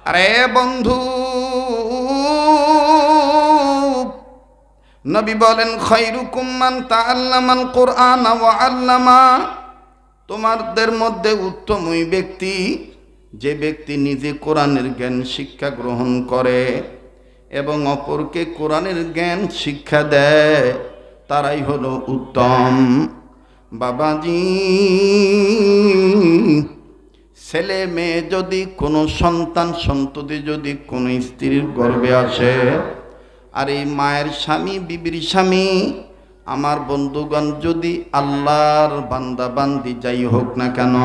আরে বন্ধু, নবী বলেন খায়রুকুম মান তাআল্লামাল কুরআন ওয়া আল্লামা, তোমাদের মধ্যে উত্তম ওই ব্যক্তি যে ব্যক্তি নিজে কোরআনের জ্ঞান শিক্ষা গ্রহণ করে এবং অপরকে কোরআনের জ্ঞান শিক্ষা দেয়, তারাই হলো উত্তম। বাবাজি, ছেলে মেয়ে যদি কোনো সন্তান সন্ততি যদি কোনো স্ত্রীর গর্ভে আসে, আর এই মায়ের স্বামী বিবির স্বামী, আমার বন্ধুগণ, যদি আল্লাহর বান্দা বান্দি যাই হোক না কেন,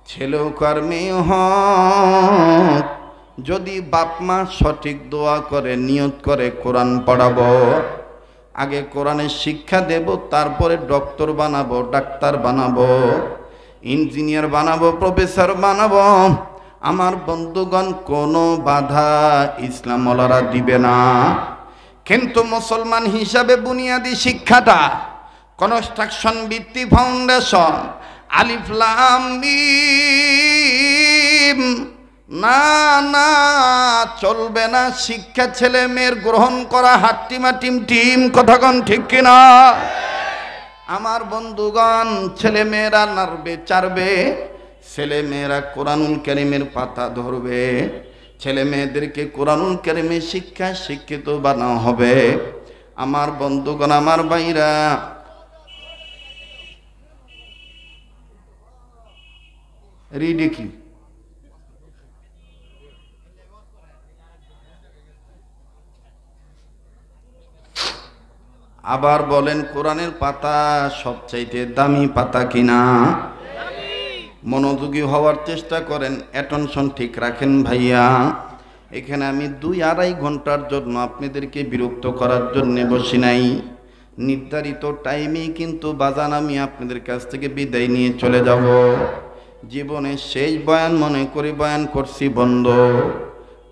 ছেলে হোক আর মেয়ে হোক, যদি বাপ মা সঠিক দোয়া করে নিয়ত করে কোরআন পড়াবো, আগে কোরআনের শিক্ষা দেব, তারপরে ডক্টর বানাবো, ডাক্তার বানাবো, ইঞ্জিনিয়ার বানাবো, প্রফেসর বানাবো, আমার বন্ধুগণ কোনো বাধা ইসলাম ওয়ালারা দিবে না। কিন্তু মুসলমান হিসাবে বুনিয়াদি শিক্ষাটা কনস্ট্রাকশন ভিত্তি ফাউন্ডেশন আলিফ লাম মিম, না না, চলবে না। শিক্ষা ছেলে মেয়ের গ্রহণ করা হাট্টিমা টিম টিম, কথাগণ ঠিক কিনা? আমার বন্ধুগণ, ছেলে মেয়েরা নাড়বে চাড়বে, ছেলে মেয়েরা কোরআনুল কারীমের পাতা ধরবে, ছেলে মেয়েদেরকে কোরআনুল কারীমের শিক্ষা শিক্ষিত বানানো হবে। আমার বন্ধুগণ, আমার ভাইরা, রিডি কি আবার বলেন, কোরআনের পাতা সবচাইতে দামি পাতা কিনা? মনোযোগী হওয়ার চেষ্টা করেন, অ্যাটেনশন ঠিক রাখেন ভাইয়া। এখানে আমি 2-2.5 ঘন্টার জন্য আপনাদেরকে বিরক্ত করার জন্য বসি নাই। নির্ধারিত টাইমেই কিন্তু বাজান আমি আপনাদের কাছ থেকে বিদায় নিয়ে চলে যাব। জীবনের শেষ বয়ান মনে করে বয়ান করছি বন্ধ।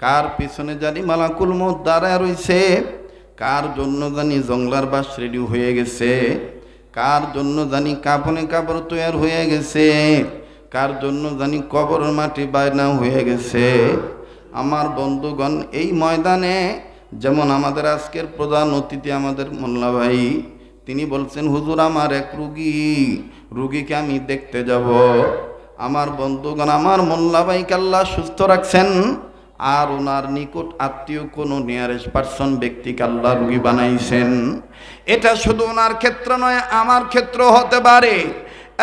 কার পিছনে জানি মালাকুল মউত দাঁড়ায় রইছে, কার জন্য জানি জংলার বাস রেডি হয়ে গেছে, কার জন্য জানি কাফনে কাপড় তৈয়ার হয়ে গেছে, কার জন্য জানি কবর মাটি বায়না হয়ে গেছে। আমার বন্ধুগণ, এই ময়দানে যেমন আমাদের আজকের প্রধান অতিথি আমাদের মোল্লা ভাই, তিনি বলছেন, হুজুর আমার এক রুগীকে আমি দেখতে যাব। আমার বন্ধুগণ, আমার মোল্লা ভাইকে আল্লাহ সুস্থ রাখছেন, আর ওনার নিকট আত্মীয় কোনো নিয়ারেস্ট পার্সন ব্যক্তিকে আল্লাহ রুগী বানাইছেন। এটা শুধু ওনার ক্ষেত্র নয়, আমার ক্ষেত্র হতে পারে।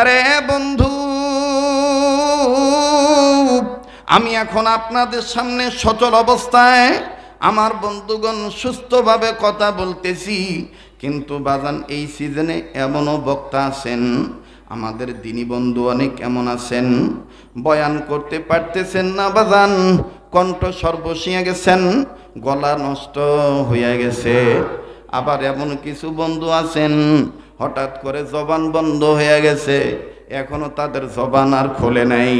আরে বন্ধু, আমি এখন আপনাদের সামনে সচল অবস্থায় আমার বন্ধুগণ সুস্থভাবে কথা বলতেছি, কিন্তু বাজান এই সিজনে এমনও বক্তা আছেন, আমাদের দিনী বন্ধু অনেক এমন আছেন, বয়ান করতে পারতেছেন না বাজান, কণ্ঠ স্বর বসিয়ে গেছেন, গলা নষ্ট হয়ে গেছে। আবার এমন কিছু বন্ধু আছেন, হঠাৎ করে জবান বন্ধ হয়ে গেছে, এখনো তাদের জবান আর খোলে নাই।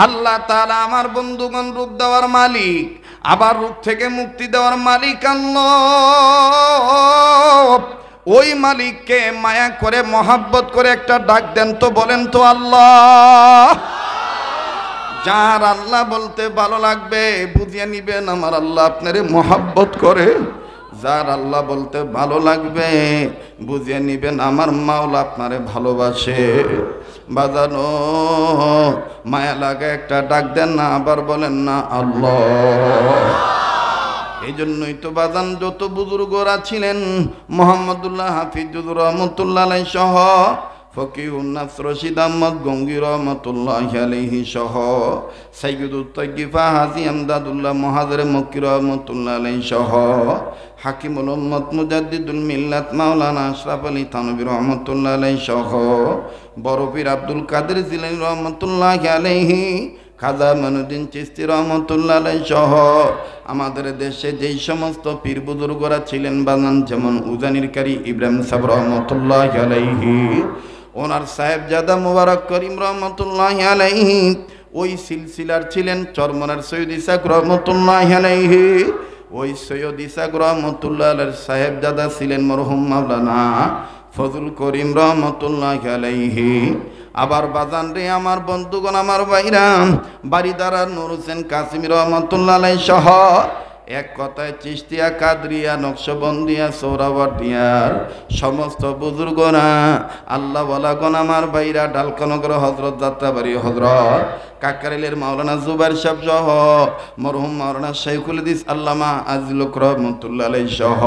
আল্লাহ তাআলা আমার বন্ধুগণ রূপ দেওয়ার মালিক, আবার রূপ থেকে মুক্তি দেওয়ার মালিক আল্লাহ। ওই মালিককে মায়া করে মহাব্বত করে একটা ডাক দেন তো, বলেন তো আল্লাহ। যার আল্লাহ বলতে ভালো লাগবে বুঝিয়ে নিবেন, আমার আল্লাহ আপনারে মহাব্বত করে। যার আল্লাহ বলতে ভালো লাগবে বুঝিয়ে নিবেন, আমার মাওলা আপনারে ভালোবাসে। বাজানো মায়া লাগে একটা ডাক দেন না, আবার বলেন না আল্লাহ। এই জন্যই তো বাজান যত বুজুর্গরা ছিলেন, মোহাম্মদুল্লাহ হাফিজুর রহমতুল্লাহ আলাইহি সহ, ফকিহুন নাস রশিদ আহমদ গঙ্গি রহমতুল্লাহি আলাইহি সহ, সাইয়্যিদুত তাইয়্যিফা হাজী আমদাদুল্লাহ মুহাজির মক্কি রহমতুল্লাহ আলাইহি সহ, হাকিমুল উম্মত মুজাদ্দিদুল মিল্লাত মাওলানা আশরাফ আলী থানভী রহমতুল্লাহ আলাইহি সহ, বড় পীর আব্দুল কাদের জিলানী রহমতুল্লাহি আলাইহি, খাজা মঈনুদ্দিন চিশতি রহমতুল্লাহ আলাইহি সহ আমাদের দেশে যেই সমস্ত পীর বুজুর্গরা ছিলেন বানান, যেমন উজানির কারি ইব্রাহিম সাহেব রহমতুল্লাহি আলাইহি, ওনার সাহেবজাদা মুবারক করিম রহমতুল্লাহি আলাইহি, ওই সিলসিলার ছিলেন চরমনার সৈয়দ ইসাক রহমতুল্লাহি আলাইহি, ওই সৈয়দ ইসাক রহমতুল্লাহ আলাইহির সাহেবজাদা ছিলেন মরহুম মাওলানা ফজল করিম রহমতুল্লাহি আলাইহি। আবার বাজান রে আমার বন্ধুগণ, আমার ভাইরা, বাড়িদারা নূর হোসেন কাসিমি রহমতুল্লাহ আলাইহি সহ এক কথায় চিশতিয়া, কাদরিয়া, নকশবন্দিয়া, সোহরাওয়ার্দিয়ার সমস্ত বুজুর্গরা, আল্লাহ ওয়ালাগণ, আমার ভাইরা, ডালকানগর হজরত, যাত্রাবাড়ি হজরত, কাকরাইলের মাওলানা জুবাইর সাহেব সহ মরহুম মাওলানা শাইখুল হাদিস আল্লামা আজিলুক রহমতুল্লাহ আলাইহি সহ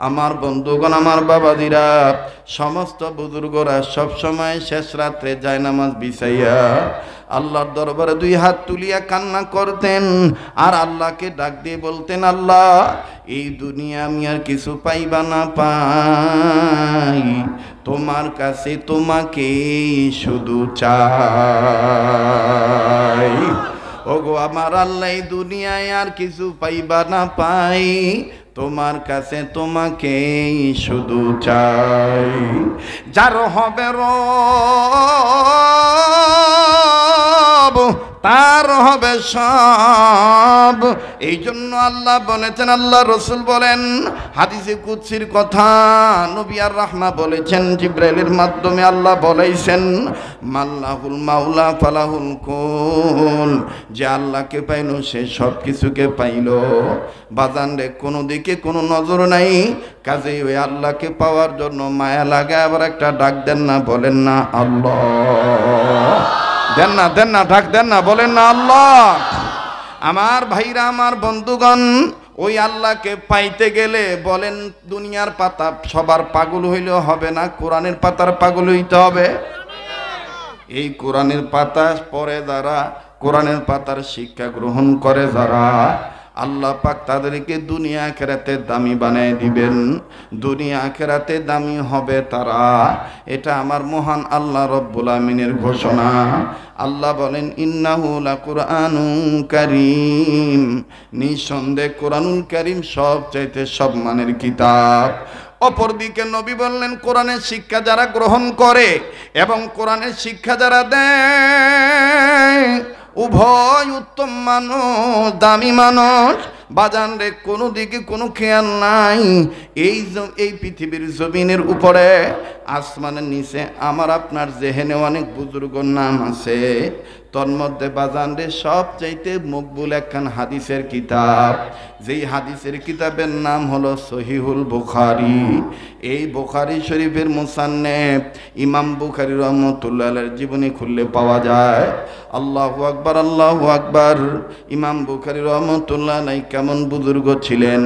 আমার বন্ধুগণ, আমার বাবাদিরা, সমস্ত বুজুর্গরা সবসময় শেষ রাত্রে জায়নামাজ বিছাইয়া আল্লাহর দরবারে দুই হাত তুলিয়া কান্না করতেন আর আল্লাহকে ডাক দিয়ে বলতেন, আল্লাহ, এই দুনিয়া আমি আর কিছু পাইবা না পাই, তোমার কাছে তোমাকে শুধু চাই। ওগো আমার আল্লাহ, এই দুনিয়ায় আর কিছু পাইবা না পাই, তোমার কাছে তোমাকে শুধু চাই। যার হবে রব তার হবে সব। এই জন্য আল্লাহ বলেছেন, আল্লাহ রসুল বলেন, হাদিসে কুদসির কথা নবী আর রাহমা বলেছেন, জিব্রাইলের মাধ্যমে আল্লাহ বলেছেন, মাল্লাহুল মাওলা ফালাহুল কুল, যে আল্লাহকে পাইল সে সব কিছুকে পাইল। বাজান রে, কোনো দিকে কোনো নজর নাই, কাজেই ওই আল্লাহকে পাওয়ার জন্য মায়া লাগে। আবার একটা ডাক দেন না, বলেন না আল্লাহ, দেন না, দেন না, ডাক দেন না, বলেন না আল্লাহ। আমার ভাইরা, আমার বন্ধুগণ, ওই আল্লাহকে পাইতে গেলে বলেন দুনিয়ার পাতা সবার পাগল হইলেও হবে না, কোরআনের পাতার পাগল হইতে হবে। এই কোরআনের পাতা পড়ে যারা, কোরআনের পাতার শিক্ষা গ্রহণ করে যারা, আল্লাহ পাক তাদেরকে দুনিয়া আখিরাতে দামি বানায় দিবেন, দুনিয়া আখিরাতে দামি হবে তারা। এটা আমার মহান আল্লাহ রব্বুল আমিনের ঘোষণা। আল্লাহ বলেন, ইন্নাহু লাকুরআনুন কারীম, নিঃসন্দেহে কোরআনুল কারীম সবচাইতে সম্মানের কিতাব। অপরদিকে নবী বললেন, কোরআনের শিক্ষা যারা গ্রহণ করে এবং কোরআনের শিক্ষা যারা দেয়, উভয় উত্তম মানুষ, দামি মানুষ। বাজান রে, কোনো দিকে কোনো খেয়াল নাই। এই পৃথিবীর জমিনের উপরে, আসমানের নিচে আমার আপনার জেহেনে অনেক বুজুর্গর নাম আছে। তন্মধ্যে বাজান রে, সবচাইতে মকবুল একখান হাদিসের কিতাব, যেই হাদিসের কিতাবের নাম হলো সহিহুল বুখারী। এই বুখারী শরীফের মুসান্নেফ ইমাম বুখারী রহমতুল্লাহ আলাইহির জীবনী খুললে পাওয়া যায়। আল্লাহু আকবার, আল্লাহু আকবার। ইমাম বুখারী রহমতুল্লাহ আলাইহি কেমন বুজুর্গ ছিলেন!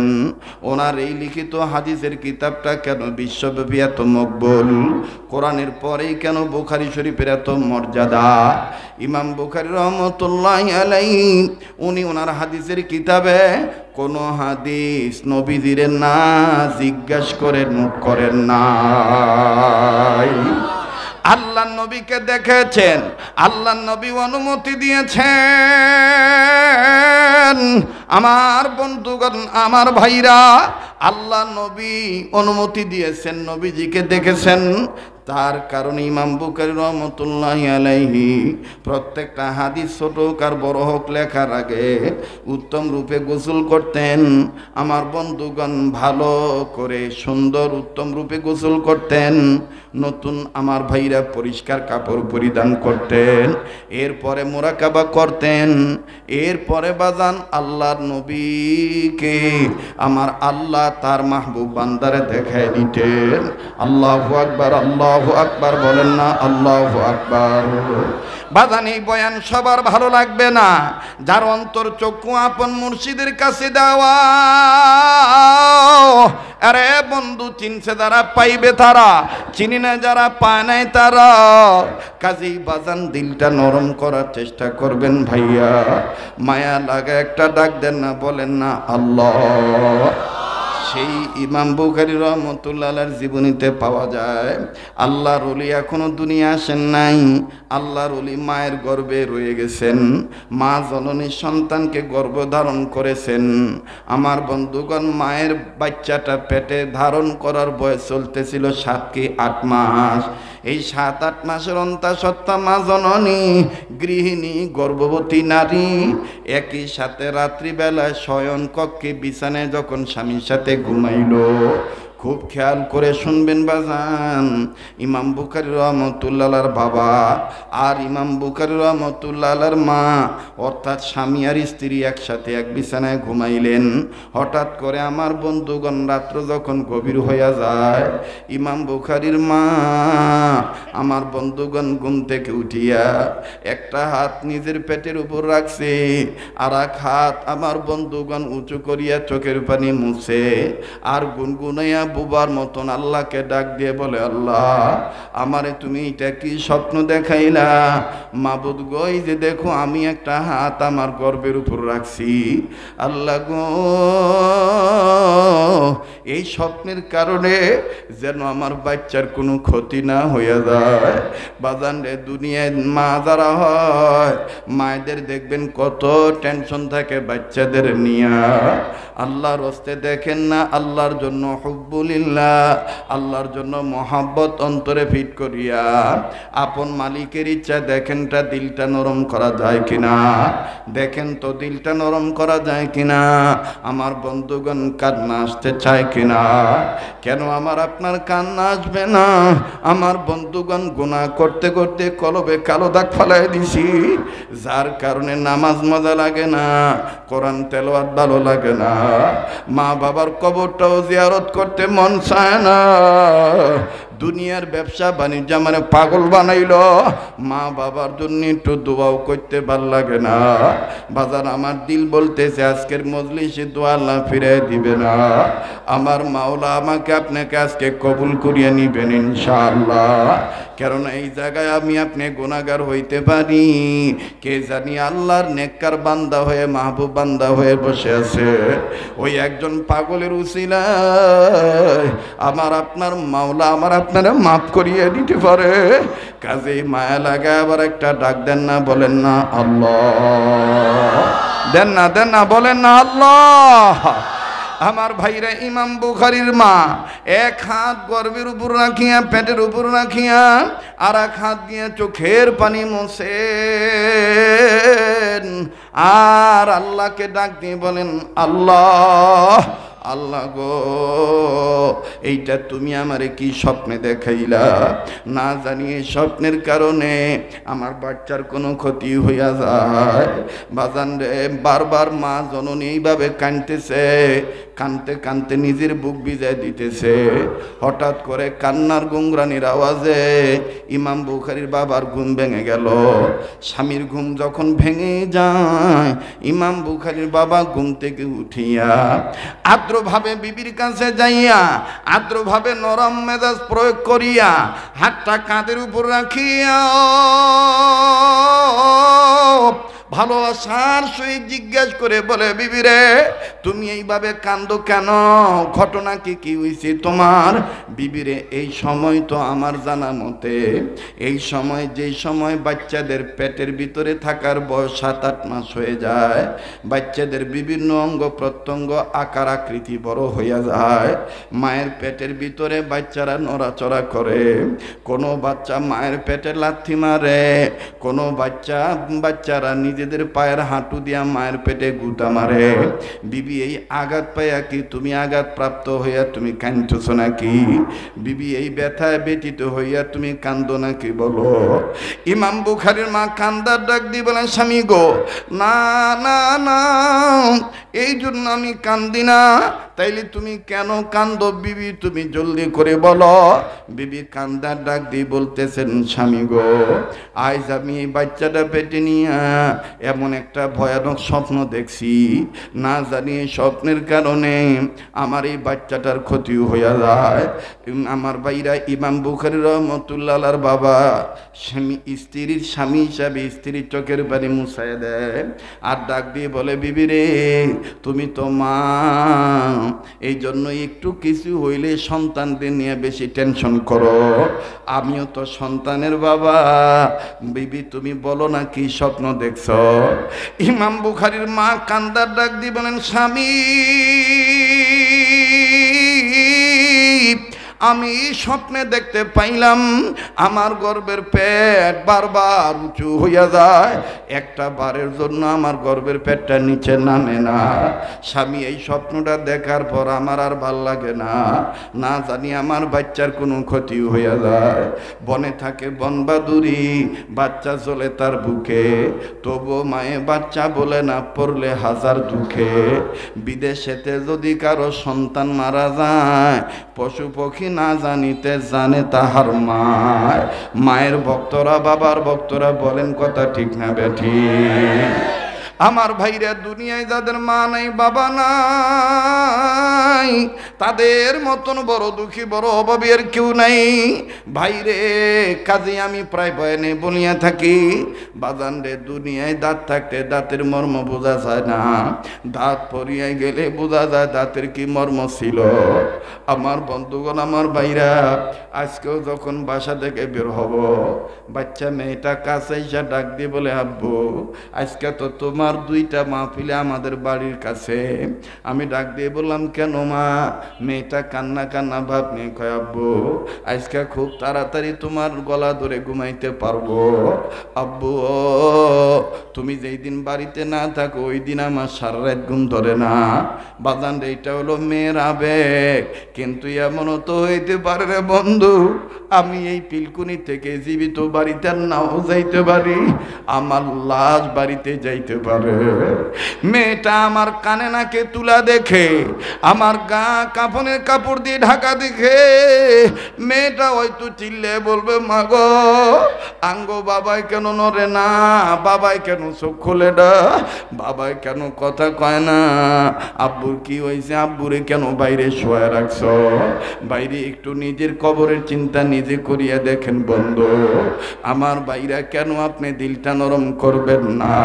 ওনার এই লিখিত হাদিসের কিতাবটা কেন বিশ্বব্যাপী এত মকবুল? কোরআনের পরেই কেন বুখারী শরীফের এত মর্যাদা? ইমাম বুখারী রহমতুল্লাহ আলাইহি উনি ওনার হাদিসের কিতাবে কোনো হাদিস নবীজির না জিজ্ঞাসা করে নোট করেন নাই। আল্লাহ নবীকে দেখেছেন, আল্লাহ নবী অনুমতি দিয়েছেন। আমার বন্ধুগণ, আমার ভাইরা, আল্লাহ নবী অনুমতি দিয়েছেন, নবীজিকে দেখেছেন। তার কারণে ইমাম বুখারী রহমতুল্লাহি আলাইহি প্রত্যেকটা হাদিস ছোট হোক আর বড় হোক লেখার আগে উত্তম রূপে গোসল করতেন। আমার বন্ধুগণ, ভালো করে সুন্দর উত্তম রূপে গোসল করতেন। নতুন আমার ভাইরা পরিষ্কার কাপড় পরিধান করতেন। এরপরে মুরাকাবা করতেন। এরপরে বাজান আল্লাহর নবীকে আমার আল্লাহ তার মাহবুব বান্দারে দেখায় দিতেন। আল্লাহু আকবার, আল্লাহু আকবার, বলেন না আল্লাহু আকবার। বাজান, এই বয়ান সবার ভালো লাগবে না। যার অন্তর চক্ষু আপন মুর্শিদের কাছে দেওয়া, আরে বন্ধু, চিনছে যারা পাইবে তারা, চিনি না যারা পায় নাই তারা। কাজেই বাজান, দিলটা নরম করার চেষ্টা করবেন ভাইয়া। মায়া লাগা একটা ডাক দেন না, বলেন না আল্লাহ। সেই ইমাম বুখারী রহমতুল্লাহ আলাইহির জীবনীতে পাওয়া যায়, আল্লাহর ওলি এখনো দুনিয়া আসেন নাই। আল্লাহর ওলি মায়ের গর্ভে রয়ে গেছেন। মা জননী সন্তানকে গর্ভধারণ করেছেন। আমার বন্ধুগণ, মায়ের বাচ্চাটা পেটে ধারণ করার বয়স চলতেছিল 7 কি 8 মাস। এই 7-8 মাসের অন্তঃসত্ত্বা মা জননী, গৃহিণী, গর্ভবতী নারী একই সাথে রাত্রিবেলায় শয়ন কক্ষে বিছানায় যখন স্বামীর সাথে ঘুমাইল, খুব খেয়াল করে শুনবেন বাজান। ইমাম বুখারী রহমতুল্লাহর বাবা আর ইমাম বুখারী রহমতুল্লাহর মা অর্থাৎ স্বামী আর স্ত্রী একসাথে এক বিছানায় ঘুমাইলেন। হঠাৎ করে আমার বন্ধুগণ রাত্র যখন গভীর হইয়া যায়, ইমাম বুখারীর মা আমার বন্ধুগণ ঘুম থেকে উঠিয়া একটা হাত নিজের পেটের উপর রাখছে, আর এক হাত আমার বন্ধুগণ উঁচু করিয়া চোখের পানি মুছে আর গুনগুনাইয়া বুবার মতন আল্লাহকে ডাক দিয়ে বলে, আল্লাহ আমারে তুমি এটা কি স্বপ্ন দেখাইলা? মাবুদ গো, এই যে দেখো আমি একটা হাত আমার গর্বের উপর রাখছি, আল্লাহ গো এই স্বপ্নের কারণে যেন আমার বাচ্চার কোনো ক্ষতি না হইয়া যায়। বাজান রে, দুনিয়ায় মা যারা হয়, মায়েদের দেখবেন কত টেনশন থাকে বাচ্চাদের নিয়া। আল্লাহর হস্তে দেখেন না, আল্লাহর জন্য হুব্বুলিল্লাহ, আল্লাহর জন্য মহাব্বত অন্তরে ফিট করিয়া আপন মালিকের ইচ্ছা দেখেনটা দিলটা নরম করা যায় কিনা, দেখেন তো দিলটা নরম করা যায় কিনা। আমার বন্ধুগণ কান্না আসতে চায় কিনা? কেন আমার আপনার কান্না আসবে না? আমার বন্ধুগণ গুনাহ করতে করতে কলবে কালো দাগ ফেলাই দিছি, যার কারণে নামাজ মজা লাগে না, কোরআন তেলাওয়াত ভালো লাগে না, মা বাবার কবরটাও জিয়ারত করতে মন চায় না। দুনিয়ার ব্যবসা বাণিজ্য মানে পাগল বানাইল, মা বাবার জন্য একটু দোয়াও করতে ভাল লাগে না। বাজার আমার দিল বলতেছে আজকের মজলিসে দোয়া আল্লাহ ফিরে দিবে না। আমার মাওলা আমাকে আপনাকে আজকে কবুল করিয়ে নিবেন ইনশাআল্লাহ। কারণ এই জায়গায় আমি আপনি গুনাহগার হইতে পারি, কে জানি আল্লাহর নেককার বান্দা হয়ে মাহবুব বান্দা হয়ে বসে আছে। ওই একজন পাগলের উসিলায় আমার আপনার মাওলা আমার আপনারা মাফ করিয়ে দিতে পারে। কাজেই মায়া লাগে আবার একটা ডাক দেন না, বলেন না আল্লাহ, দেন না বলেন না আল্লাহ। আমার ভাইরা, ইমাম বুখারীর মা এক হাত গর্বের উপর রাখিয়া পেটের উপর রাখিয়া আর এক হাত দিয়ে চোখের পানি মোছেন আর আল্লাহকে ডাক দিয়ে বলেন, আল্লাহ আল্লাহ গো, এইটা তুমি আমারে কি স্বপ্নে দেখাইলা? না জানি এই স্বপ্নের কারণে আমার বাচ্চার কোনো ক্ষতি হইয়া যায়। বাজান রে, বারবার মা জননী এইভাবে কাঁদতেছে, কানতে কানতে নিজের বুক ভিজায় দিতেছে। হঠাৎ করে কান্নার গুংরানির আওয়াজে ইমাম বুখারীর বাবার ঘুম ভেঙে গেল। স্বামীর ঘুম যখন ভেঙে যায়, ইমাম বুখারীর বাবা ঘুম থেকে উঠিয়া আদ্রভাবে বিবির কাছে যাইয়া আদ্রভাবে নরম মেজাজ প্রয়োগ করিয়া হাতটা কাঁধের উপর রাখিয়া ভালোবাসার সহিত জিজ্ঞাসা করে বলে, বিবি রে তুমি এইভাবে কান্দো কেন? ঘটনা কি হয়েছে তোমার? বিবি রে, এই সময় তো আমার জানা মতে এই সময় যেই সময় বাচ্চাদের পেটের ভিতরে থাকার বয়স 7-8 মাস হয়ে যায়, বাচ্চাদের বিভিন্ন অঙ্গ প্রত্যঙ্গ আকার আকৃতি বড় হইয়া যায়। মায়ের পেটের ভিতরে বাচ্চারা নড়াচড়া করে, কোনো বাচ্চা মায়ের পেটে লাথি মারে, কোনো বাচ্চারা নিজেদের পায়ের হাঁটু দিয়া মায়ের পেটে গুতা মারে। বিবি, এই আঘাত পাইয়া কি তুমি আঘাত প্রাপ্ত হইয়া তুমি কাঁদছ নাকি? বিবি, এই ব্যথায় ব্যতীত হইয়া তুমি কান্দো নাকি বলো? ইমাম বুখারীর মা কান্দার ডাক দিয়ে বলেন, স্বামী গো, না না না, এই জন্য আমি কান্দি না। তাইলে তুমি কেন কান্দো বিবি? তুমি জলদি করে বলো। বিবি কান্দার ডাক দিয়ে বলতেছেন, স্বামী গো, আজ আমি এই বাচ্চাটা পেটে নিয়ে এমন একটা ভয়ানক স্বপ্ন দেখছি, না জানি এই স্বপ্নের কারণে আমার এই বাচ্চাটার ক্ষতি হইয়া যায়। আমার ভাইরা, ইমাম বুখারী রহমতুল্লাহর বাবা স্ত্রীর স্বামী হিসাবে স্ত্রীর চোখের পানি মুছায় দেয় আর ডাক দিয়ে বলে, বিবি রে তুমি তো মা, এই জন্য একটু কিছু হইলে সন্তানদের নিয়ে বেশি টেনশন করো, আমিও তো সন্তানের বাবা। বিবি তুমি বলো না কি স্বপ্ন দেখছ? ইমাম বুখারীর মা কান্দার ডাক দিয়ে বলেন, স্বামী আমি স্বপ্নে দেখতে পাইলাম আমার গর্ভের পেট বারবার উঁচু হইয়া যায়, একটা বারের জন্য আমার গর্ভের পেটটা নিচে নামে না। স্বামী এই স্বপ্নটা দেখার পর আমার আর ভাল লাগে না, না জানি আমার বাচ্চার কোনো ক্ষতি হইয়া যায়। বনে থাকে বনবাদুরি, বাচ্চা চলে তার বুকে, তবু মায়ে বাচ্চা বলে না পড়লে হাজার দুঃখে। বিদেশেতে যদি কারো সন্তান মারা যায়, পশু পক্ষী না জানিতে জানে তাহার মায়। মায়ের ভক্তরা বাবার ভক্তরা বলেন কথা ঠিক না বেঠি? আমার ভাইরা দুনিয়ায় যাদের মা নাই বাবা নাই, তাদের মতন বড় দুঃখী বড় অভাবী আর কেউ নাই ভাইরে। কাজে আমি প্রায় বয়ানে বলিয়া থাকি, বাজান রে দুনিয়ায় দাঁত থাকতে দাঁতের মর্ম বোঝা যায় না, দাঁত পরিয়ায় গেলে বোঝা যায় দাঁতের কি মর্ম ছিল। আমার বন্ধুগণ আমার ভাইরা, আজকেও যখন বাসা থেকে বের হব, বাচ্চা মেয়েটা কাছে এসে ডাক দিয়ে বলে, আব্বু আজকে তো তোমার দুইটা মাহফিলে আমাদের বাড়ির কাছে। আমি ডাক দিয়ে বললাম, কেন মা? মেয়েটা কান্না কান্না ভাব নিয়ে কয়, আব্বু আজকে খুব তাড়াতাড়ি তোমার গলা ধরে ঘুমাইতে পারবো। আব্বু তুমি যেই দিন বাড়িতে না থাকো ওই দিন আমার সারা রাত ঘুম ধরে না। বাজান এইটা হলো মেয়ের আবেগ, কিন্তু এমনও তো হইতে পারে রে বন্ধু, আমি এই পিলকুনি থেকে জীবিত বাড়িতে নাও যাইতে পারি, আমার লাশ বাড়িতে যাইতে পারে। মেয়েটা আমার কানে নাকে তুলা দেখে, আমার গা কাফনের কাপড় দিয়ে ঢাকা দেখে, মেয়েটা হয়তো চিল্লে বলবে, মাগো আঙ্গো বাবাই কেন নড়ে না, বাবাই কেন চোখ খোলে না, বাবাই কেন কথা কয় না, আব্বুর কি হয়েছে, আব্বুরে কেন বাইরে শোয়া রাখছ? বাইরে একটু নিজের কবরের চিন্তা নিজে করিয়া দেখেন বন্ধু। আমার বাইরা কেন আপনি দিলটা নরম করবেন না?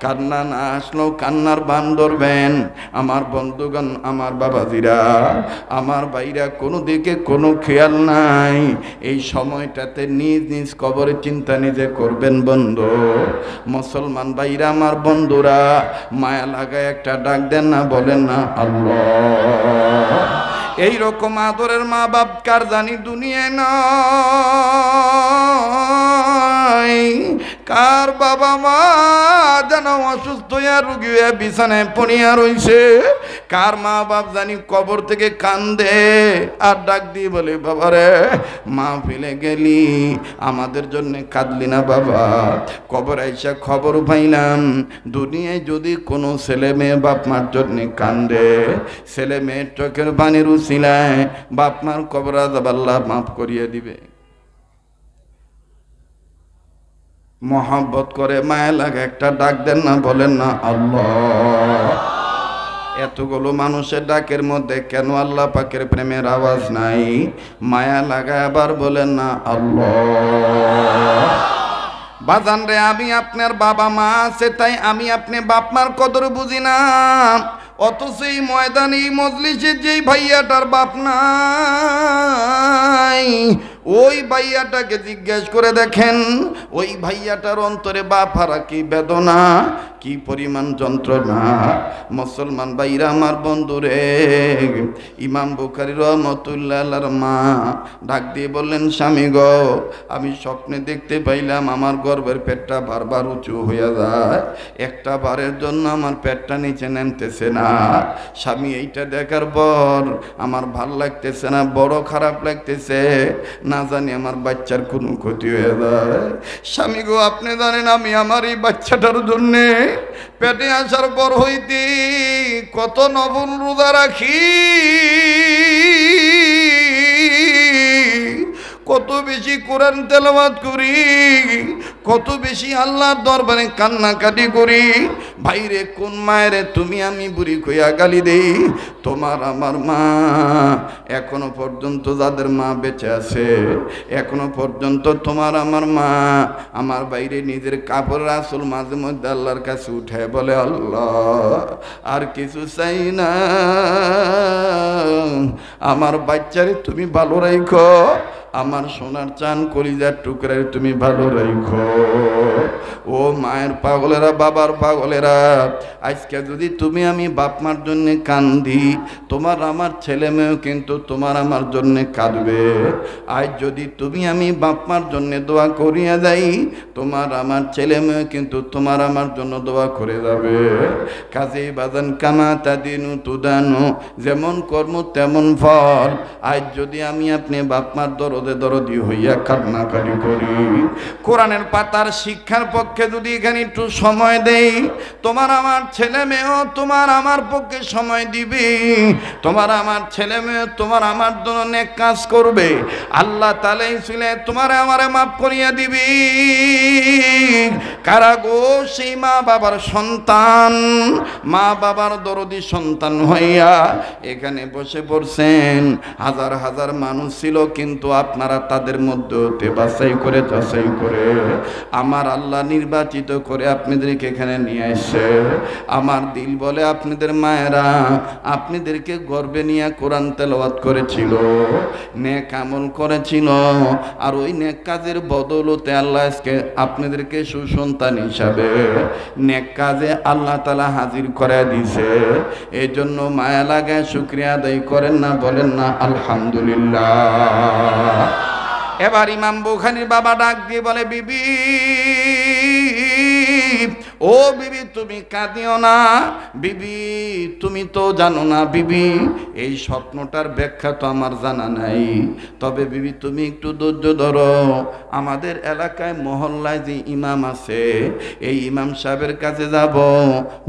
কান্না না আসলেও কান্নার বান ধরবেন। আমার বন্ধুগণ আমার বাবাজিরা আমার বাইরা কোনো দিকে কোনো খেয়াল নাই, এই সময়টাতে নিজ নিজ কবরের চিন্তা নিজে করবেন বন্ধু। মুসলমান বাইরা আমার বন্ধুরা, মায়া লাগায় একটা ডাক দেন না, বলেন না আল্লাহ। এই রকম আদরের মা বাপ কার জানি দুনিয়ায় নয়, কার বাবা মা যেন অসুস্থ হইয়া রুগী হইয়া বিছানায় পড়িয়া রইছে, কার মা বাপ জানি কবর থেকে কান্দে আর ডাক দিয়ে বলে, বাবারে মা ফেলে গেলি আমাদের জন্য কাঁদলি না বাবা? কবর আইসা খবর পাইলাম দুনিয়ায় যদি কোনো ছেলে মেয়ে বাপ মার জন্য কান্দে, ছেলে মেয়ের চোখের পানির উছিলায় বাপ মার কবর আযাব আল্লাহ মাফ করিয়ে দিবে। মহব্বত করে মায়া লাগে একটা ডাক দেন না, বলেন না আল্লাহ। এতগুলো মানুষের ডাকের মধ্যে কেন আল্লাহ পাকের প্রেমের আওয়াজ নাই? মায়া লাগায় আবার বলেন না আল্লাহ। বাজান রে, আমি আপনার বাবা মা আছে তাই আমি আপনি বাপ মার কদর বুঝি না, অথচ এই ময়দানে মজলিসে যেই ভাইয়াটার বাপ নাই, ওই ভাইয়াটাকে জিজ্ঞেস করে দেখেন, ওই ভাইয়াটার অন্তরে বাপ হারা কি বেদনা, কি পরিমাণ যন্ত্রণা। মুসলমান ভাইরা আমার বন্ধুরে, ইমাম বুখারী রাহমাতুল্লাহ আলাইহির মা ডাক দিয়ে বললেন, স্বামী গো আমি স্বপ্নে দেখতে পাইলাম আমার গর্ভের পেটটা বারবার উঁচু হইয়া যায়, একটা বারের জন্য আমার পেটটা নিচে নামতেছে না। স্বামী এইটা দেখার পর আমার ভাল লাগতেছে না, বড় খারাপ লাগতেছে, না জানি আমার বাচ্চার কোনো ক্ষতি হয়ে যায়। স্বামী গো আপনি জানেন আমি আমার এই বাচ্চাটার জন্যে পেটে আসার পর হইতে কত নফল রোজা রাখি, কত বেশি কোরআন তেলাওয়াত করি, কত বেশি আল্লাহর দরবারে কান্নাকাটি করি। ভাইরে কোন মায়েরে তুমি আমি বুড়ি কইয়া গালি দেই? তোমার আমার মা এখনো পর্যন্ত, যাদের মা বেঁচে আছে এখনো পর্যন্ত তোমার আমার মা আমার বাইরে নিজের কাপড় আসল মাঝে মধ্যে আল্লাহর কাছে উঠে বলে, আল্লাহ আর কিছু চাই না, আমার বাচ্চারে তুমি ভালো রাখো, আমার সোনার চান কলিজার টুকরায় তুমি ভালো রাখো। ও মায়ের পাগলেরা, বাবার পাগলেরা, আজকে যদি তুমি আমি বাপ মার জন্য কান্দি, তোমার আমার ছেলে মেয়েও কিন্তু তোমার আমার জন্য কাঁদবে। আজ যদি তুমি আমি বাপ মার জন্য দোয়া করিয়া যাই, তোমার আমার ছেলে মেয়ে কিন্তু তোমার আমার জন্য দোয়া করে যাবে। কাজেই বাজান কামা তাদিনু তুদানু, যেমন কর্ম তেমন ফল। আজ যদি আমি আপনি বাপ মার দরদি হইয়া কান্নাকাটি করি, কোরআনের পাতার শিক্ষার পক্ষে যদি এখানে একটু সময় দেই, তোমার আমার ছেলে মেয়েও তোমার আমার পক্ষে সময় দিবে। তোমার আমার ছেলে মেয়ে তোমার আমার জন্য নেক কাজ করবে। আল্লাহ তাআলা ছিলে তোমার আমারে মাফ করিয়া দিবি। কারা গো সেই মা বাবার সন্তান, মা বাবার দরদি সন্তান হইয়া এখানে বসে পড়ছেন। হাজার হাজার মানুষ ছিল, কিন্তু আপনারা তাদের মধ্যে বাছাই করে যাচাই করে আমার আল্লাহ নির্বাচিত করে আপনাদেরকে এখানে নিয়ে আসছে। আমার দিল বলে আপনাদের মায়েরা আপনাদেরকে গর্বে নিয়ে কোরআন তেলাওয়াত করেছিল, নেক আমল করেছিল, আর ওই নেক কাজের বদৌলতে আল্লাহ আজকে আপনাদেরকে সুসন্তান হিসাবে নেক কাজে আল্লাহ তাআলা হাজির করে দিয়েছে। এই জন্য মায়া লাগে শুকরিয়া আদায় করেন না, বলেন না আলহামদুলিল্লাহ। এবার ইমাম বুখারীর বাবা ডাক দিয়ে বলে, বিবি ও বিবি তুমি কাঁদিও না। বিবি তুমি তো জানো না, বিবি এই স্বপ্নটার ব্যাখ্যা তো আমার জানা নাই। তবে বিবি তুমি একটু ধৈর্য ধরো। আমাদের এলাকায় মহল্লায় যে ইমাম আছে, এই ইমাম সাহেবের কাছে যাব,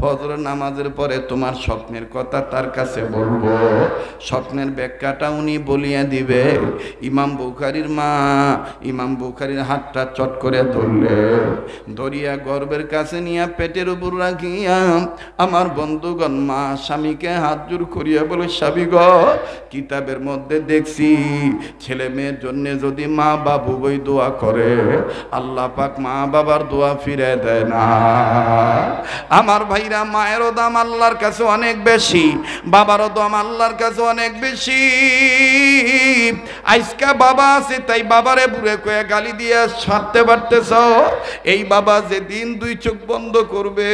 ফজর নামাজের পরে তোমার স্বপ্নের কথা তার কাছে বলবো, স্বপ্নের ব্যাখ্যাটা উনি বলিয়া দিবে। ইমাম বুখারীর মা ইমাম বুখারীর হাতটা চট করে ধরলে, ধরিয়া গর্বের কাছে নিয়ে পেটের উপর রাখিয়া আমার বন্ধুগণ মা স্বামীকে হাত জোর করিয়া বলে, স্বামী গ, কিতাবের মধ্যে দেখছি ছেলে মেয়ের জন্য যদি মা বাবু বই দোয়া করে, আল্লাহ পাক মা বাবার দোয়া ফিরে দেয় না। আমার ভাইরা, মায়েরও দাম আল্লাহর কাছে অনেক বেশি, বাবারও দাম আল্লাহর কাছে অনেক বেশি। আজকা বাবা আছে তাই বাবারে বুড়ে কয়ে গালি দিয়ে ছাড়তে পারতেছ। এই বাবা যেদিন দুই চোখ বন্ধ করবে,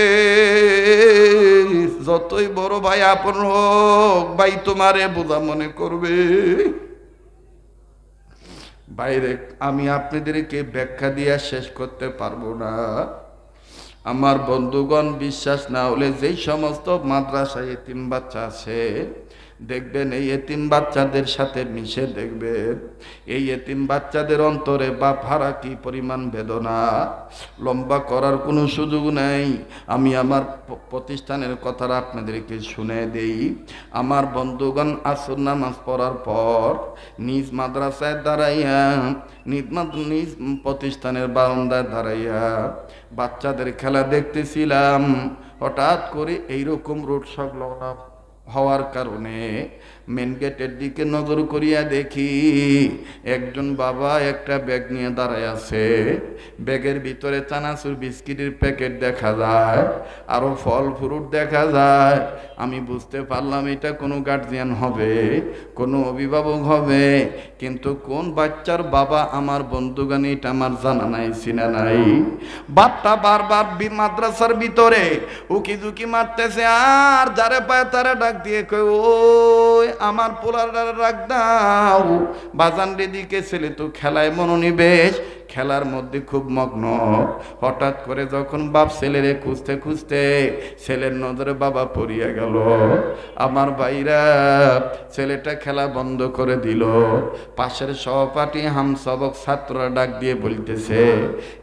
যতই বড় ভাই আপন হোক, ভাই তোমারে বোঝা মনে করবে। বাইরে আমি আপনাদেরকে ব্যাখ্যা দিয়ে শেষ করতে পারবো না। আমার বন্ধুগণ, বিশ্বাস না হলে যেই সমস্ত মাদ্রাসায় এতিম বাচ্চা আছে, দেখবেন এই এতিম বাচ্চাদের সাথে মিশে দেখবেন এই এতিম বাচ্চাদের অন্তরে বাপ হারা কি পরিমাণ বেদনা। লম্বা করার কোনো সুযোগ নেই, আমি আমার প্রতিষ্ঠানের কথাটা আপনাদেরকে শুনে দেই। আমার বন্ধুগণ আসর নামাজ পড়ার পর নিজ মাদ্রাসায় দাঁড়াইয়া, নিজ প্রতিষ্ঠানের বারান্দায় দাঁড়াইয়া বাচ্চাদের খেলা দেখতেছিলাম। হঠাৎ করে এইরকম রোড সংলগ্ন হওয়ার কারণে মেন গেটের দিকে নজর করিয়া দেখি একজন বাবা একটা ব্যাগ নিয়ে দাঁড়ায় আছে। ব্যাগের ভিতরে চানাচুর বিস্কিটের প্যাকেট দেখা যায়, আরো ফল ফ্রুট দেখা যায়। আমি বুঝতে পারলাম এটা কোনো গার্জিয়ান হবে, কোনো অভিভাবক হবে, কিন্তু কোন বাচ্চার বাবা আমার বন্ধুগান এটা আমার জানা নাই, চিনা নাই। বাচ্চা বারবার মাদ্রাসার ভিতরে উকি ঝুঁকি মারতেছে, আর যারে পায় তারা ডাক দিয়ে কই, ওই আমার পোলার রাখ দাও, বাজান দিকে ছেলে তো খেলায় মনোনিবেশ, খেলার মধ্যে খুব মগ্ন। হঠাৎ করে যখন বাপ ছেলেরে খুঁজতে খুঁজতে ছেলের নজরে বাবা পড়িয়া গেল, আমার ভাইরা ছেলেটা খেলা বন্ধ করে দিল। পাশের সহপাঠী হামসবক ছাত্ররা ডাক দিয়ে বলতেছে,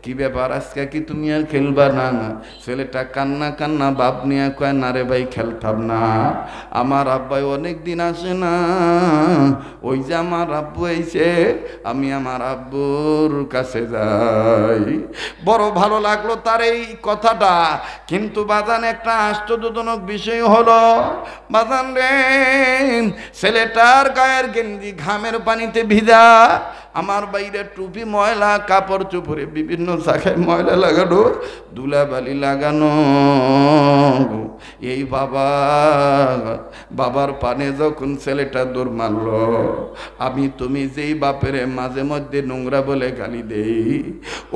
কি ব্যাপার আজকে কি তুমি আর খেলবা না? ছেলেটা কান্না কান্না বাপ নিয়ে কয়, না রে ভাই খেলতাম না, আমার আব্বাই অনেক দিন আসে না, ওই যে আমার আব্বু এসে আমি আমার আব্বুর কাছে যাই। বড় ভালো লাগলো তার এই কথাটা, কিন্তু বাজান একটা আশ্চর্যজনক বিষয় হলো, বাজান রে ছেলেটার গায়ের গেঞ্জি ঘামের পানিতে ভিজা, আমার বাইরে টুপি ময়লা, কাপড় চোপড়ে বিভিন্ন জায়গায় ময়লা লাগানো, ধুলাবালি লাগানো। এই বাবার পানে যখন ছেলেটা দৌড় মারল, আমি তুমি যেই বাপের মাঝে মধ্যে নোংরা বলে গালি দেই,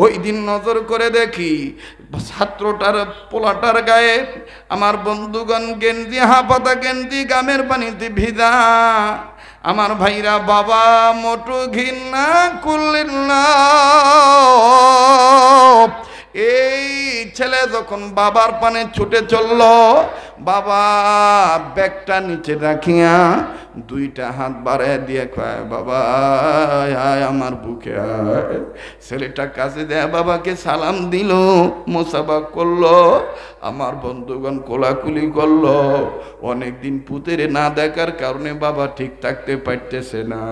ওই দিন নজর করে দেখি ছাত্রটার পোলাটার গায়ে আমার বন্ধুগণ গেঞ্জি, হাফাতা গেঞ্জি গামের পানিতে ভিজা। আমার ভাইরা, বাবা মোটু ঘৃণা করলেন না। এই ছেলে যখন বাবার পানে ছুটে চলল, বাবা ব্যাগটা নিচে রাখিয়া দুইটা হাত বাড়ায় দিয়ে কয়, বাবা আয় আমার বুকে আয়। ছেলেটা কাছে দেয়, বাবাকে সালাম দিল, মোসাফা করলো। আমার বন্ধুগণ কোলাকুলি করলো। অনেকদিন পুতেরে না দেখার কারণে বাবা ঠিক থাকতে পারতেছে না।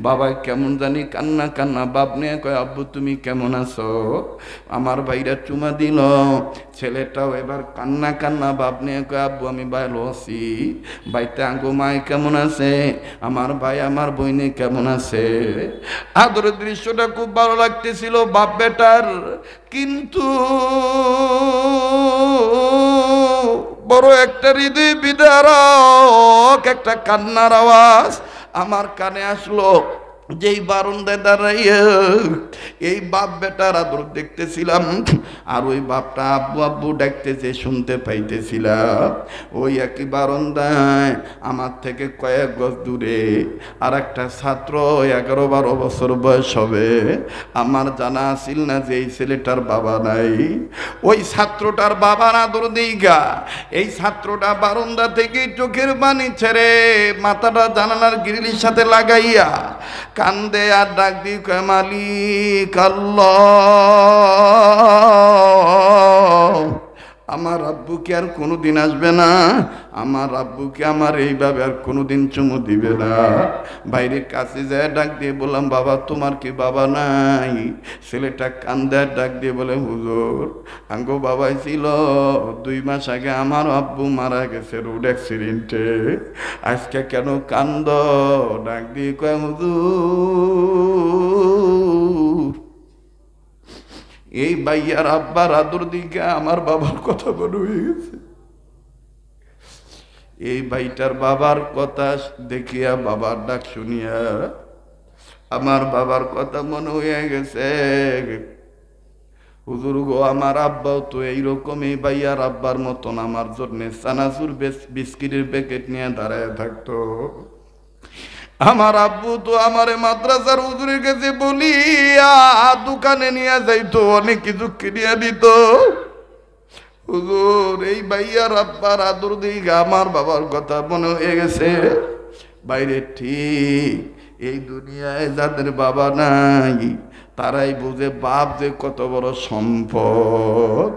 বাবা কেমন জানি কান্না কান্না বাপ নিয়ে কয়, আব্বু তুমি কেমন আছো? আমার ভাইরা চুমা দিল। ছেলেটাও এবার কান্না কান্না বাপ নিয়ে কয়, আব্বু আমি ভালো আছি। বাইতে আঙ্গো মায় কেমন আছে? আমার ভাই আমার বইনে কেমন আছে? আদরের দৃশ্যটা খুব ভালো লাগতেছিল বাপ বেটার। কিন্তু বড় একটা হৃদয় বিদারক একটা কান্নার আওয়াজ আমার কানে আসলো। যেই বারান্দায় দাঁড়াইয়া এই বাপ বেটার আদর দেখতেছিলাম, আর ওই বাপটা আব্বু আব্বু ডাকতেছে শুনতে পাইতেছিলাম। ওই একই বারান্দায় আমার থেকে কয়েক গজ দূরে আর একটা ছাত্র 11-12 বছর বয়স হবে। আমার জানা ছিল না যে এই ছেলেটার বাবা নাই। ওই ছাত্রটার বাবার আদর দিগা এই ছাত্রটা বারান্দা থেকে চোখের পানি ছেড়ে মাথাটা জানালার গ্রিলের সাথে লাগাইয়া কান্দে আর ডাক দি, মালিক আল্লাহ, আমার আব্বুকে আর কোনোদিন আসবে না, আমার আব্বুকে আমার এইভাবে আর কোনোদিন চুমু দিবে না। বাইরে কাছে যায় ডাক দিয়ে বললাম, বাবা তোমার কি বাবা নাই? ছেলেটা কান্দে ডাক দিয়ে বলে, হুজুর আঙ্গো বাবাই ছিল, 2 মাস আগে আমার আব্বু মারা গেছে রোড অ্যাক্সিডেন্টে। আজকে কেন কান্দ? ডাক দিয়ে কয়, হুজুর এই ভাইয়ার আব্বার আদর দিকে আমার বাবার কথা মনে হয়ে গেছে। এই ভাইটার বাবার কথা দেখিয়া, বাবার ডাক শুনিয়া আমার বাবার কথা মনে হয়ে গেছে। হুজুর গো, আমার আব্বাও তো এইরকমই ভাইয়ার আব্বার মতন আমার জন্য চানাচুর বিস্কিটের প্যাকেট নিয়ে দাঁড়ায় থাকতো। আমার আব্বু তো আমারে মাদ্রাসার হুজুরের কাছে বলিয়া দোকানে নিয়ে যাইতো, অনেক কিছু কিনিয়া দিত। হুজুর এই ভাইয়ার আব্বার আদর দিকে আমার বাবার কথা মনে হয়ে গেছে। বাইরে ঠিক এই দুনিয়ায় যাদের বাবা নাই তারাই বুঝে বাপ যে কত বড় সম্পদ।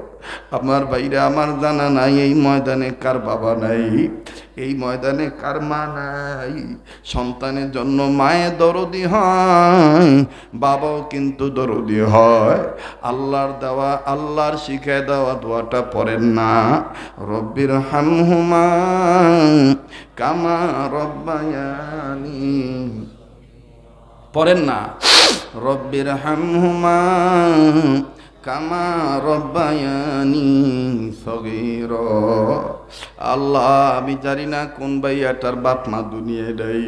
আমার ভাইরা, আমার জানা নাই এই ময়দানে কার বাবা নাই, এই ময়দানে কার মা নাই। সন্তানের জন্য মায়ে দরদি হয়, বাবাও কিন্তু দরদি হয়। আল্লাহর দেওয়া, আল্লাহর শিখে দেওয়া দোয়াটা পড়েন না, রব্বির হামহুমা কামা রব্বায়ানি, পড়েন না, রব্বির হামহুমা কামা রব্বায়ানি সগীরা। আল্লাহ আমি জানি না কোন ভাইয়াটার বাপ মা দুনিয়ায় নেই।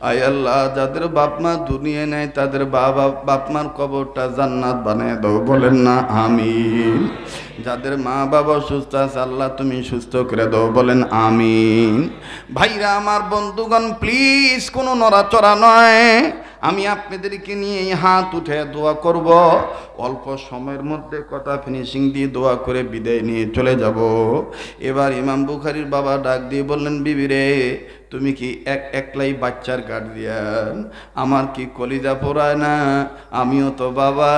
আয় আল্লাহ, যাদের বাপ মা দুনিয়ায় নেই তাদের বাপ মার কবরটা জান্নাত বানিয়ে দাও, বলেন না আমিন। যাদের মা বাবা সুস্থ আছে আল্লাহ তুমি সুস্থ করে দাও, বলেন আমিন। ভাইরা আমার বন্ধুগণ, প্লিজ কোনো নড়াচড়া নয়। আমি আপনাদেরকে নিয়ে হাত উঠে দোয়া করব। অল্প সময়ের মধ্যে কথা ফিনিশিং দিয়ে দোয়া করে বিদায় নিয়ে চলে যাব। এবার ইমাম বুখারীর বাবা ডাক দিয়ে বললেন, বিবি রে তুমি কি একলাই বাচ্চার গার্ডিয়ান? আমার কি কলিজা পোড়ায় না? আমিও তো বাবা,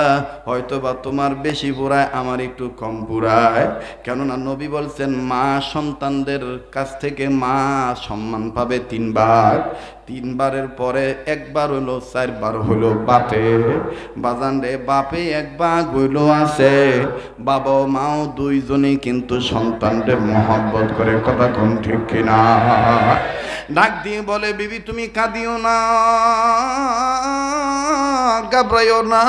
হয়তো বা তোমার বেশি পোড়ায়, আমার একটু কম পোড়ায়। কেননা নবী বলছেন মা সন্তানদের কাছ থেকে মা সম্মান পাবে 3 বার। 3 বারের পরে 1 বার হলো, 4 বার হলো বাপে। বাজান রে, বাপে 1 ভাগ হইল আছে, বাবা ও মাও দুইজনেই কিন্তু সন্তানদের মহব্বত করে, কথা কোন ঠিক কিনা? ডাক দিয়ে বলে, বিবি তুমি কাঁদিও না, ঘাবড়াইও না।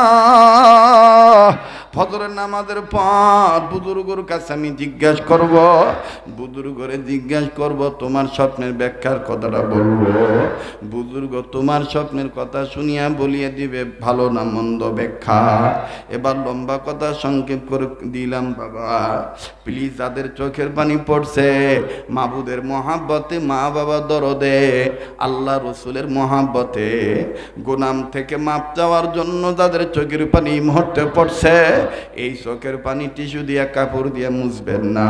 ফজরের নামাজের পর বুজুর্গর কাছে আমি জিজ্ঞাসা করব, বুজুর্গরে জিজ্ঞাসা করব, তোমার স্বপ্নের ব্যাখ্যার কথাটা বলবো। বুজুর্গ তোমার স্বপ্নের কথা শুনিয়া বলিয়ে দিবে ভালো না মন্দ ব্যাখ্যা। এবার লম্বা কথা সংক্ষেপ করে দিলাম। বাবা প্লিজ, যাদের চোখের পানি পড়ছে মাবুদের মহাব্বতে, মা বাবা দরদে, আল্লাহ রসুলের মহাব্বতে, গুনাহ থেকে মাপ চাওয়ার জন্য যাদের চোখের পানি এই মুহূর্তে পড়ছে, এই চোখের পানি টিস্যু দিয়ে কাপড় দিয়ে মুছবেন না।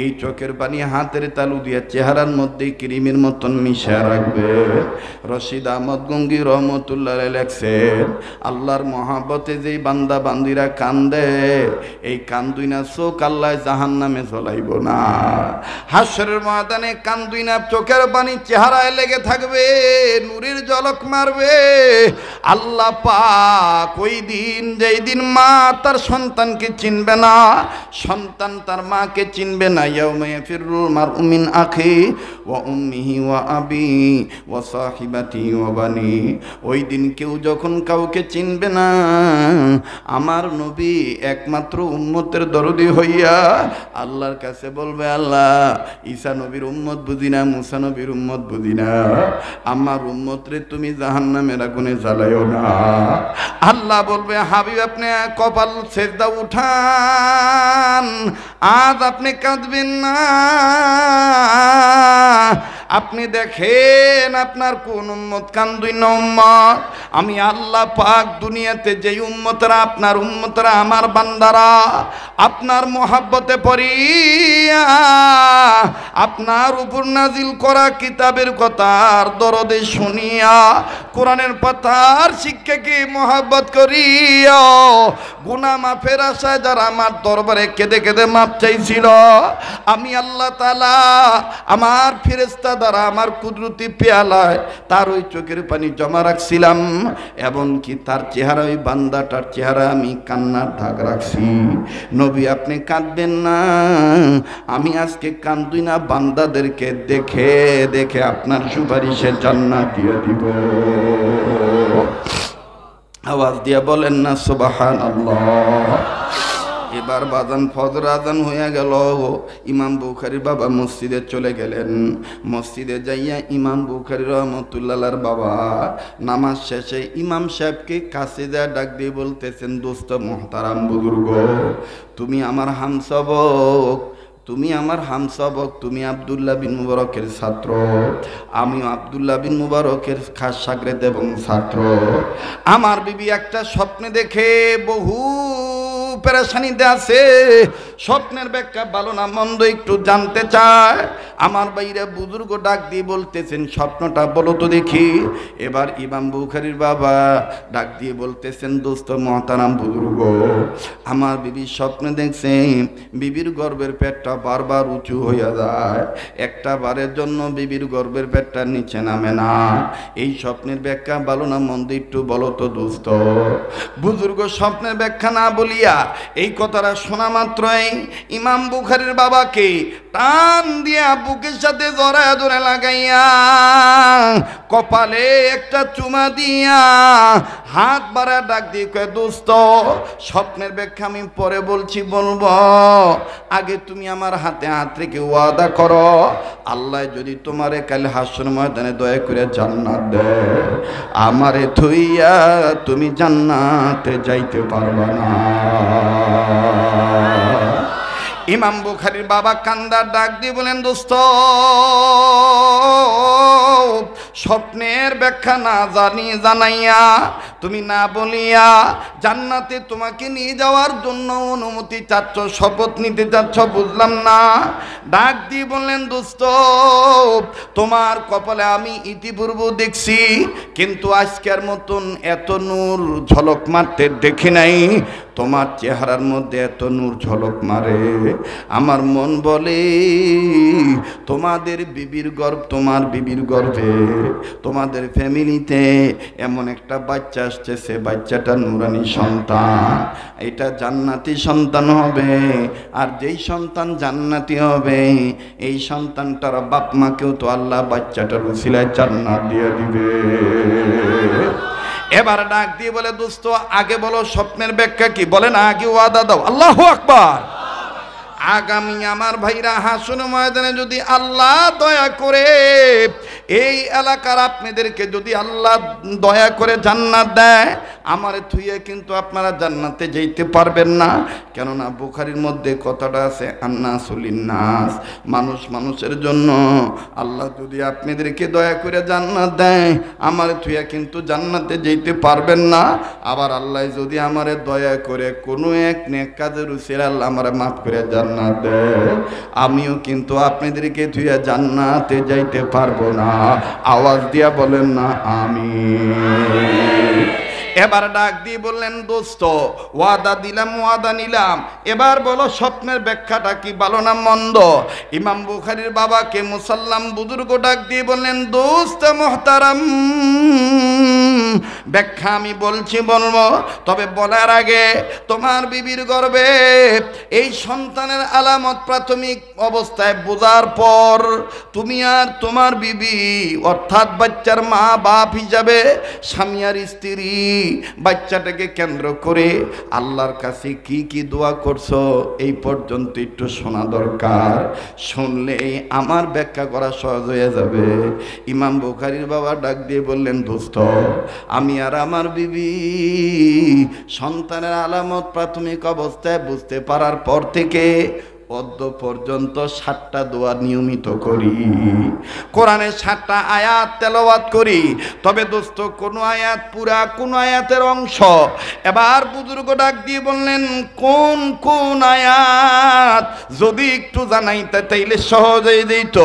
এই চোখের পানি হাতের তালু দিয়ে চেহারার মধ্যে ক্রিমের মতন মিশা রাখবে। রশিদ আহমদ গঙ্গি রহমতুল্লাহ লেখছেন, আল্লাহর মহাব্বতে যেই বান্দা বান্দিরা কান্দে, এই কান্দুই না চোখ আল্লাহ জাহান্নামে জ্বলাইব না। হাসরের ময়দানে কান্দুই না চোখের পানি চেহারায় লেগে থাকবে, নূরের ঝলক মারবে। আল্লাহ পাক ওই দিন, যেই দিন মা তার সন্তানকে চিনবে না, সন্তান তার মাকে চিনবে না। ইয়াউমা ইয়াফিরুল মারউ মিন আখি ওয়া উম্মিহি ওয়া আবি ওয়া সাহিবাতি ওয়া বানি। ওই দিন কেউ যখন কাউকে চিনবে না, আমার নবী একমাত্র উম্মতের দরদি হইয়া আল্লাহর কাছে বলবে, আল্লাহ ঈসা নবীর উম্মত বুঝি না, মুসা নবীর উম্মত বুঝি না, আমার উম্মত রে তুমি জাহান্নামের আগুনে জ্বালাইও না। আল্লাহ বলবে, হাবিব আপনি কপাল সেজদা উঠান, আজ আপনি কাঁদবেন না। আপনি দেখেন আপনার কোন উম্মত কান্দুই না উম্মত। আমি আল্লাহ পাক দুনিয়াতে যেই উম্মতরা, আপনার উম্মতরা, আমার বান্দারা আপনার মহাব্বতে পড়িয়া আপনার উপর নাজিল করা কিতাবের কথার দরদে শুনিয়া, কোরআনের পাতার শিক্ষাকে মহাব্বত করিয়া, গুনাহ মাফের আশায় যারা আমার দরবারে কেঁদে কেঁদে মাপ চাইছিল, আমি আল্লাহ তাআলা আমার ফেরেশতা দ্বারা আমার কুদরতি পেয়ালায় তার ওই চোখের পানি জমা রাখছিলাম, এবং কি তার চেহারা, ওই বান্দাটার চেহারা আমি কান্নার দাগ রাখছি। নবী আপনি কাঁদবেন না, আমি আজকে কান্দুই না, বান্দাদেরকে দেখে দেখে আপনার সুপারিশে জান্নাত দিয়ে দিব। আওয়াজ দিয়া বলেন না সুবহানাল্লাহ। এবার বাজান ফজর আজান হয়ে গেল, ইমাম বুখারীর বাবা মসজিদে চলে গেলেন। মসজিদে যাইয়া ইমাম বুখারী রহমতুল্লাহর বাবা নামাজ শেষে ইমাম সাহেবকে কাছে যা ডাক দিয়ে বলতেছেন, দোস্ত মুহতারাম বুজুর্গ, তুমি আমার হামসবক, তুমি আমার হামসবক, তুমি আব্দুল্লাহ বিন মুবারকের ছাত্র, আমিও আব্দুল্লাহ বিন মুবারকের খাস শাগরেদ এবং ছাত্র। আমার বিবি একটা স্বপ্নে দেখে বহু পেরেশানিতে আছে, স্বপ্নের ব্যাখ্যা ভালো না মন্দ একটু জানতে চায়। আমার বাইরে বুজুর্গ ডাক দিয়ে বলতেছেন, স্বপ্নটা বলো তো দেখি। এবার ইমাম বুখারীর বাবা ডাক দিয়ে বলতেছেন, দোস্ত মহতারাম বুজুর্গ, আমার বিবি স্বপ্নে দেখছে বিবির গর্ভের পেটটা বারবার উঁচু হইয়া যায়, একটা বারের জন্য বিবির গর্ভের পেটটা নিচে নামে না। এই স্বপ্নের ব্যাখ্যা ভালো না মন্দ একটু বলো তো দোস্ত। বুজুর্গ স্বপ্নের ব্যাখ্যা না বলিয়া এই কথাটা শোনা মাত্রই ইমাম বুখারীর বাবাকে টান দিয়া বুকের সাথে জড়ায় ধরে লাগাইয়া কপালে একটা চুমা দিয়া হাত বাড়া ডাক দিয়ে কয়, দোস্ত স্বপ্নের ব্যাখ্যা আমি পরে বলছি, বলবো, আগে তুমি আমার হাতে হাত রেখে ওয়াদা করো, আল্লাহ যদি তোমারে কাল হাসর ময়দানে দয়া করে জান্নাত দেয়, আমারে থইয়া তুমি জান্নাতে যাইতে পারবা না। ইমাম বুখারীর বাবা কান্দার ডাক দিয়ে বলেন, দোস্ত স্বপ্নের ব্যাখ্যা না জানাইয়া, তুমি না বলিয়া জান্নাতে তোমাকে নিয়ে যাওয়ার জন্য অনুমতি চাচ্ছ, শপথ নিতে চাচ্ছ, বুঝলাম না। ডাক দিয়ে বললেন, দোস্ত তোমার কপালে আমি ইতিপূর্বে দেখছি, কিন্তু আজকের মতন এত নূর ঝলক মারতে দেখি নাই। তোমার চেহারার মধ্যে এত নূর ঝলক মারে, আমার মন বলে তোমাদের বিবির গর্ভ, তোমার বিবির গর্ভে আসতেছে, তোমাদের ফ্যামিলিতে এমন একটা বাচ্চা আসতেছে, বাচ্চাটা নুরানি সন্তান, এটা জান্নাতি সন্তান হবে। আর যেই সন্তান জান্নাতি হবে, এই সন্তানটার বাপ মাকেও তো আল্লাহ বাচ্চাটার উসিলায় জান্নাত দিয়ে দিবে। এবার ডাক দিয়ে বলে, দোস্ত আগে বলো স্বপ্নের ব্যাখ্যা কি, বলে না আগে ওয়াদা দাও। আল্লাহু আকবার। আগামী আমার ভাইরা হাসুন ময়দানে যদি আল্লাহ দয়া করে এই এলাকার আপনাদেরকে যদি আল্লাহ দয়া করে জান্নাত দেয়, আমার থুইয়ে কিন্তু আপনারা জান্নাতে যেতে পারবেন না। কেননা বুখারীর মধ্যে কথাটা আছে, আন্নাসু লিন্নাস, মানুষ মানুষের জন্য। আল্লাহ যদি আপনাদেরকে দয়া করে জান্নাত দেয়, আমার থুইয়া কিন্তু জান্নাতে যেতে পারবেন না। আবার আল্লাহ যদি আমারে দয়া করে কোনো এক নেক কাজের উসিলায় আল্লাহ আমারে মাফ করে জান্নাত দেয়, আমিও কিন্তু আপনাদেরকে থুইয়া জান্নাতে যাইতে পারবো না। আওয়াজ দিয়া বলেন না আমিন। এবার ডাক দিয়ে বললেন, দোস্ত ওয়াদা দিলাম, ওয়াদা নিলাম, এবার বলো স্বপ্নের ব্যাখ্যাটা কি, ভালো না মন্দ? ইমাম বুখারীর বাবাকে মুসাল্লাম বুজুর্গ ডাক দিয়ে বললেন, দোস্ত মোহতারাম, ব্যাখ্যা আমি বলবো, তবে বলার আগে তোমার বিবির গর্ভে এই সন্তানের আলামত প্রাথমিক অবস্থায় বোঝার পর তুমি আর তোমার বিবি অর্থাৎ বাচ্চার মা বাপ হিসাবে স্বামী আর স্ত্রী বাচ্চাটাকে কেন্দ্র করে আল্লাহর কাছে কি কি দোয়া করছো এই পর্যন্ত একটু শোনা দরকার। শুনলে আমার ব্যাখ্যা করা সহজ হয়ে যাবে। ইমাম বুখারীর বাবা ডাক দিয়ে বললেন, দোস্ত আমি আর আমার বিবি সন্তানের আলামত প্রাথমিক অবস্থায় বুঝতে পারার পর থেকে অদ্য পর্যন্ত 7টা দোয়া নিয়মিত করি, কোরআনে 7টা আয়াত তেলাওয়াত করি। তবে দোস্ত কোন আয়াত পুরা, কোন আয়াতের অংশ? এবার বুজুর্গ ডাক দিয়ে বললেন, কোন কোন আয়াত যদি একটু জানাইতে তাইলে সহজেই দিত।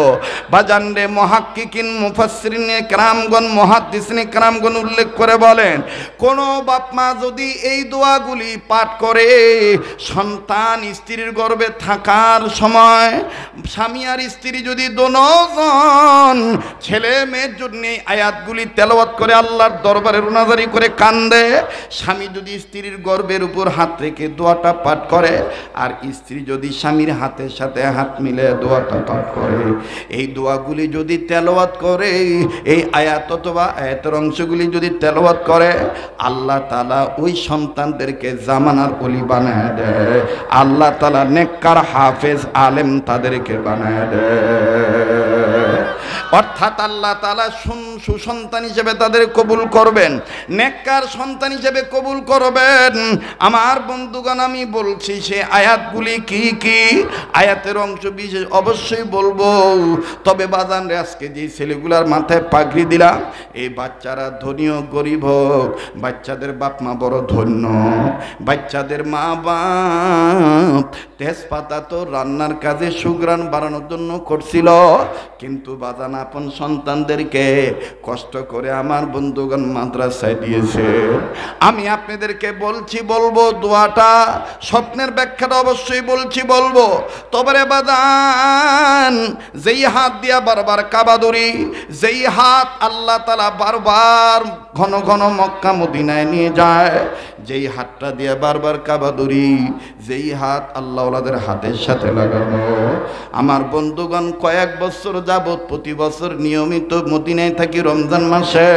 বাজান রে, মুহাক্কিকিন মুফাসসিরিনে কেরামগণ, মুহাদ্দিসিনে কেরামগণ উল্লেখ করে বলেন, কোন বাপ মা যদি এই দোয়াগুলি পাঠ করে সন্তান স্ত্রীর গর্ভে থাকা সময়, স্বামী আর স্ত্রী যদি দোনোজন ছেলে মেয়ের জন্য আয়াতগুলি তেলাওয়াত করে আল্লাহর দরবারে রুনাজারি করে কান্দে, স্বামী যদি স্ত্রীর গর্ভের উপর হাত রেখে দোয়াটা পাঠ করে, আর স্ত্রী যদি স্বামীর হাতের সাথে হাত মিলে দোয়াটা পাঠ করে, এই দোয়াগুলি যদি তেলাওয়াত করে, এই আয়াত অথবা আয়াতের অংশগুলি যদি তেলাওয়াত করে, আল্লাহ তাআলা ওই সন্তানদেরকে জামানার ওলি বানায় দেয়। আল্লাহ তাআলা নেককার হাফেজ আলেম তাদেরকে বানায় দেয়। অর্থাৎ আল্লাহ তাআলা সুসন্তান হিসেবে তাদের কবুল করবেন, নেককার সন্তান হিসেবে কবুল করবেন। আমার বন্ধুগণ, আমি বলছি সে আয়াতগুলি কি কি, আয়াতের অংশ বিশেষ অবশ্যই বলবো। তবে বাজান রে, আজকে যে ছেলেগুলার মাথায় পাগড়ি দিলাম, এই বাচ্চারা ধনী হোক গরিব হোক, বাচ্চাদের বাপ মা বড় ধন্য, বাচ্চাদের মা বাপ তেজপাতা তো রান্নার কাজে সুঘ্রাণ বাড়ানোর জন্য করছিল, কিন্তু বাজান আপন সন্তানদেরকে কষ্ট করে আমার বন্ধুগণ মাদ্রাসায় দিয়েছে। আমি আপনাদেরকে বলবো দোয়াটা, স্বপ্নের ব্যাখ্যাটা অবশ্যই বলবো। তবে বাজান, যেই হাত দিয়া বারবার কাবা ধরি, যেই হাত আল্লাহ তাআলা বারবার ঘন ঘন মক্কা মদিনায় নিয়ে যায়, যেই হাতটা দিয়া বারবার কাবা ধরি, যেই হাত আল্লাহ ওলাদের হাতের সাথে লাগানো, আমার বন্ধুগণ কয়েক বছর যাবত প্রতি বছর নিয়মিত মদিনায় থাকি। রমজান মাসে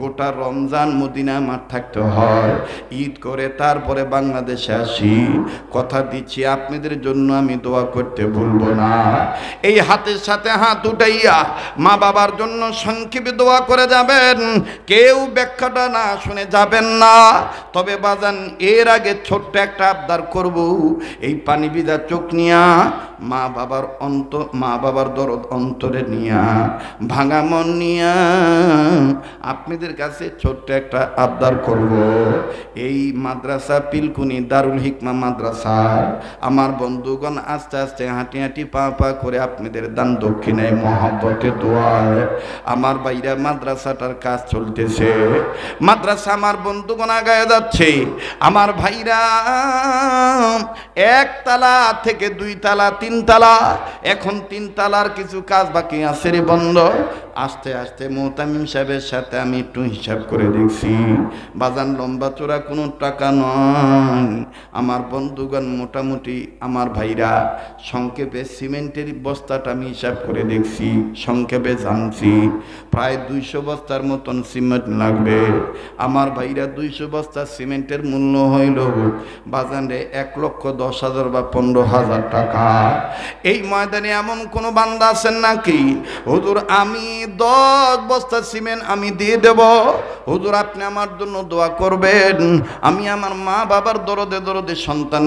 গোটা রমজান মদিনায় মাঠ থাকতে হয়, ঈদ করে তারপরে বাংলাদেশে আসি। কথা দিচ্ছি আপনাদের জন্য আমি দোয়া করতে ভুলবো না। এই হাতের সাথে হাত উঠাইয়া মা বাবার জন্য সংক্ষেপে দোয়া করে যাবেন, কেউ ব্যাখ্যাটা না শুনে যাবেন না। তবে বাজান, এর আগে ছোট্ট একটা আবদার করব, এই পানি ভিজা চোখ নিয়া মা বাবার দরদ অন্তরে নিয়া, ভাঙা মন নিয়া আপনাদের কাছে ছোট্ট একটা আবদার করব। এই মাদ্রাসা পিলকুনি দারুল হিকমা মাদ্রাসা আমার বন্ধুগণ আস্তে আস্তে হাঁটি হাঁটি পা পা করে আপনাদের দান দক্ষিণায় মহব্বতে দোয়ায় আমার বাইরে মাদ্রাসাটার কাজ চলতেছে। মাদ্রাসা আমার বন্ধুগণ আগায় যাচ্ছে। আমার ভাইরা 1 তালা থেকে 2 তালা তিনতলা, এখন তিনতলার কিছু কাজ বাকি আছে রে বন্ধ। আস্তে আস্তে মুতামিম সাহেবের সাথে আমি একটু হিসাব করে দেখছি, বাজান লম্বা চোরা কোনো টাকা নয়। আমার বন্ধুগণ মোটামুটি আমার ভাইরা সংক্ষেপে সিমেন্টের বস্তাটা আমি হিসাব করে দেখছি, সংক্ষেপে জানছি প্রায় 200 বস্তার মতন সিমেন্ট লাগবে। আমার ভাইরা 200 বস্তা সিমেন্টের মূল্য হইল বাজানে 1,10,000 বা 15,000 টাকা। এই ময়দানে এমন কোন বান্দা আছেন নাকি হুজুর আমি 10 বস্তা সিমেন্ট আমি দিয়ে দেব, হুজুর আপনি আমার জন্য দোয়া করবেন, আমি আমার মা বাবার দরদে দরদে সন্তান